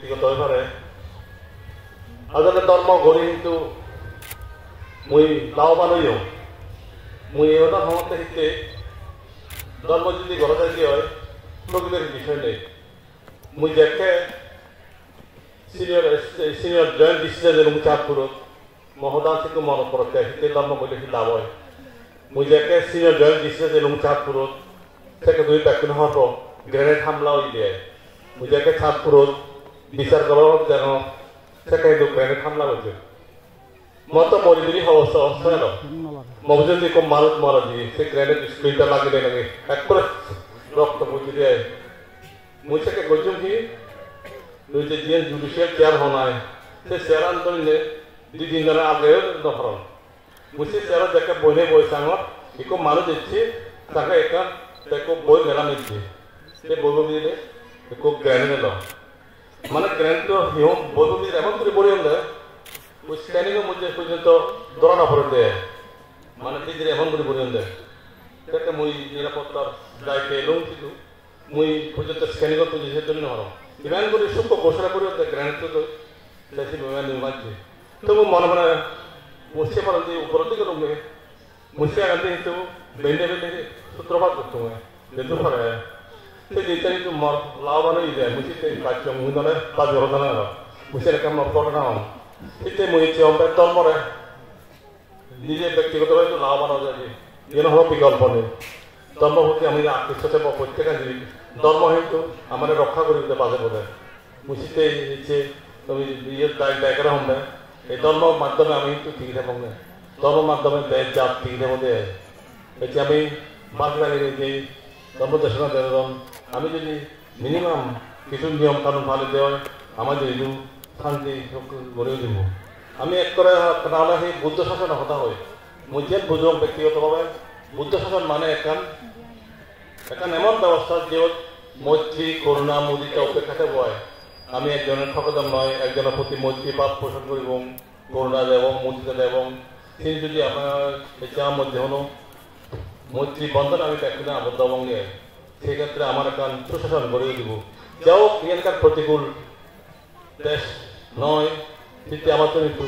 ব্যক্তিগত ব্যাপারে আসলে ধর্ম গড়ি কিন্তু মুই লাভবান হইও মুই এটা সমস্যা হিসেবে ধর্ম যদি গড়ে থাকি হয় প্রকৃতির বিষয় নেই মুই দেখে সিনিয়র জয়েন্ট ডিসিশন এবং চাঁদপুরত মহদান থেকে মনে পড়তে হিতে ধর্ম বলে কি লাভ হয় মুই দেখে সিনিয়র জয়েন্ট ডিসিশন এবং চাঁদপুরত থেকে দুই ব্যক্তি হতো গ্রেনেড হামলা হয়ে যায় মুই দেখে চাঁদপুরত বিচার করার যেন থেকে গ্রেনেড হামলা হয়েছে মতো মরিদুরি অবস্থা অবস্থায় মগজুর যে কম মানুষ মারা দিয়ে সে গ্রেনেড স্ক্রিনটা লাগিয়ে লাগে একবারে রক্ত বুঝে দেয় মুই থেকে গজুম কি যে জিএন জুডিশিয়াল চেয়ার হনায় সে চেয়ার আন্দোলনে দুই দিন ধরে আগে দফরণ মুসি চেয়ার দেখে বইনে বইছে আমার এরকম মানুষ দিচ্ছে তাকে এখান তাকে বই মেলা নিচ্ছে সে বইব দিলে একটু গ্রেনেড এলো মানে গ্রেনেড তো হিম বইব দিয়ে এমন করে বলি হলে ওই স্ক্যানিংয়ের মধ্যে পর্যন্ত দৌড়ানো করে দেয় মানে দিদির এমন করে বলি হলে সেটা মুই নিরাপত্তার দায়িত্বে এলো কিন্তু মুই পর্যন্ত স্ক্যানিংয়ের পর্যন্ত জন্য হরম ইমান করে সূক্ষ্ম ঘোষণা করে গ্রেনেড তো দেশি বিমান নির্মাণছে তবু মনে মনে মুছে পারতে উপর দিকে রুমে মুছে আনতে কিন্তু বেঁধে বেঁধে সূত্রপাত করতে হয় যেহেতু পারে সে যেটা কিন্তু লাভবান হয়ে যায় মুছিতে কাজ মুই নলে কাজ হতো না মুছে রেখে আমার পড়ে না এতে মুছে অম্পের ধর্মরে নিজে ব্যক্তিগতভাবে তো লাভবান হয়ে যায় যেন হলো বিকল্প নেই ধর্ম প্রতি আমি আকৃষ্ট থাকবো প্রত্যেকে ধর্ম কিন্তু আমাদের রক্ষা করে দিতে পারে বোধ হয় মুছিতে হচ্ছে তুমি ইয়ে দায়িত্ব হবে এই ধর্মের মাধ্যমে আমি কিন্তু ঠিক থাকবো না ধর্মের মাধ্যমে দেশ জাত ঠিক থাকবো দেয় এতে আমি বাংলাদেশ যে ধর্ম দেশনা দেন আমি যদি মিনিমাম কিছু নিয়ম কানুন ভালো দেওয়া আমাদের এই শান্তি গড়ে দেব আমি এক করে তাহলে সেই বুদ্ধ শাসন হতা হয় মই যে বুঝলাম ব্যক্তিগতভাবে বুদ্ধ শাসন মানে এখন এমন ব্যবস্থা যে মৈত্রী করুণা মুদিতা উপেক্ষাতে বয় আমি একজনের ঠকদম নয় একজনের প্রতি মৈত্রী ভাব পোষণ করিব করুণা দেব মুদিতা দেব তিনি যদি আমার আমার মধ্যে হলো মৈত্রী বন্ধন আমি ব্যক্তিকে আবদ্ধ বঙ্গে সেক্ষেত্রে আমার এখন সুশাসন গড়ে দিব যাও এখানকার প্রতিকূল দেশ নয় কিন্তু আমার তো একটু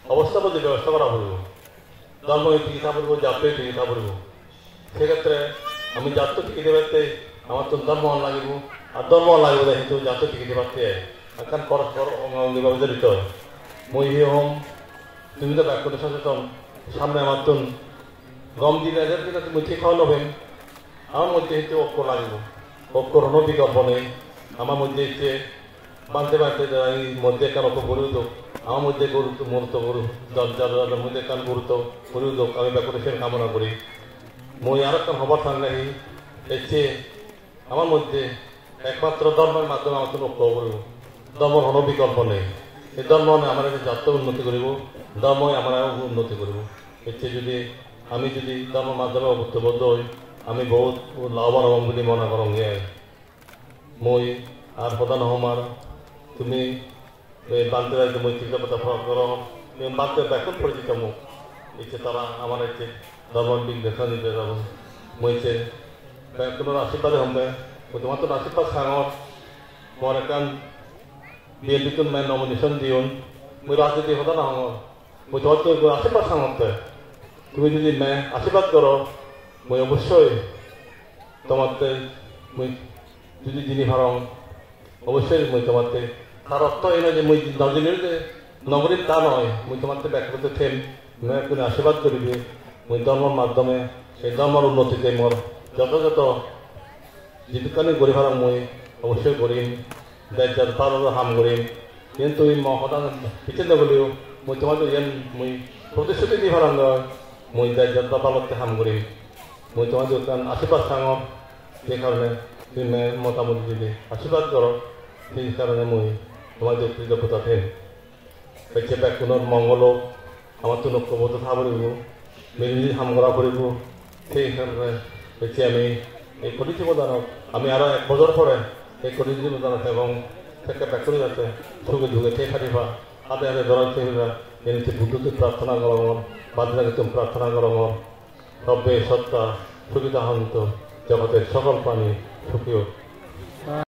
অবস্থা বলতে ব্যবস্থা করা হইব ধর্ম চিকিৎসা করবো জাতীয় চিকিৎসা করবো সেক্ষেত্রে আমি জাতীয় চিকিৎসা করতে আমার তো ধর্ম লাগিব আর ধর্ম লাগবে কিন্তু জাতীয় চিকিৎসা করতে এখন পরস্পর অঙ্গভাবে জড়িত মই হম তুমি তো ব্যক্তি সচেতন সামনে আমার তো গম দিলে কিনা তুমি ঠিক খাওয়া নেবেন আমার মধ্যে হচ্ছে ঐক্য লাগবে ঐক্যর কোনো বিকল্প নেই আমার মধ্যে হচ্ছে বাঁধতে বাঁধতে এই মধ্যে কেন ঐক্য গড়ে উঠুক আমার মধ্যে গুরুত্ব মুহূর্ত গরু যার মধ্যে কান গুরুত্ব গড়ে উঠুক আমি ব্যাকুলেশন কামনা করি মই আর একটা হবার থাকলে এর চেয়ে আমার মধ্যে একমাত্র ধর্মের মাধ্যমে আমার তো ঐক্য করব ধর্মের কোনো বিকল্প নেই এই ধর্ম আমার জাতীয় উন্নতি করব ধর্মই আমরা উন্নতি করব এর চেয়ে যদি আমি যদি ধর্মের মাধ্যমে অভুক্তবদ্ধ হই আমি বহুত লাভবান হম বুলি মনে করম মই আর প্রধান হম আর তুমি বানতে রাখতে মই চিন্তা কথা প্রয়োগ করো বানতে ব্যাকুল পরিচিত মুখ এসে তারা আমার এসে ধর্মের দিক দেখা দিতে যাব মইছে ব্যাকুলের আশীর্বাদে হমবে তোমার তো আশীর্বাদ সাঙর মোর একান বিএনপি তো নমিনেশন দিউন মই রাজনীতি হতো না হম মই তোমার তো আশীর্বাদ সাঙতে তুমি যদি আশীর্বাদ করো মই অবশ্যই তোমাতে মই যদি যিনি ভারং অবশ্যই মই তোমাতে তার অর্থ এই নয় যে মই নজনের যে নগরীর তা নয় মই তোমাতে ব্যক্তিগত থেম তুমি আশীর্বাদ করিবে মই ধর্মের মাধ্যমে এই ধর্মের উন্নতিতে মোর যথাযথ জীবিকানি গড়ি ভারং মই অবশ্যই করিম দেশ যার পারো হাম করিম কিন্তু এই মহদান পিছিয়ে নগলেও মই তোমাদের ইয়ান মই প্রতিশ্রুতি দি ভারং মই দেশ যার পালতে হাম করিম মই তোমাদের আশীর্বাদ সাঙর সেই কারণে তুমি মতামত যদি আশীর্বাদ করো সেই কারণে মই তোমাদের কৃতজ্ঞতা থেম হচ্ছে ব্যাকুণর মঙ্গল আমার তো ঐক্যবদ্ধ থাকব মিলিমিলি হাম করা করব সেই কারণে হচ্ছে আমি এই করিছি প্রধানক আমি আরো 1 বছর পরে এই করিছি প্রধানক এবং থেকে ব্যাকুণ যাতে সুখে ঢুকে সেই খাটিবা হাতে হাতে ধরাতে হইবা এমনি বুদ্ধকে প্রার্থনা করম বাদ্রাকে তুমি প্রার্থনা করম রব্বে সত্তা সুবিধা হন্ত জগতের সকল প্রাণী সুখী হোক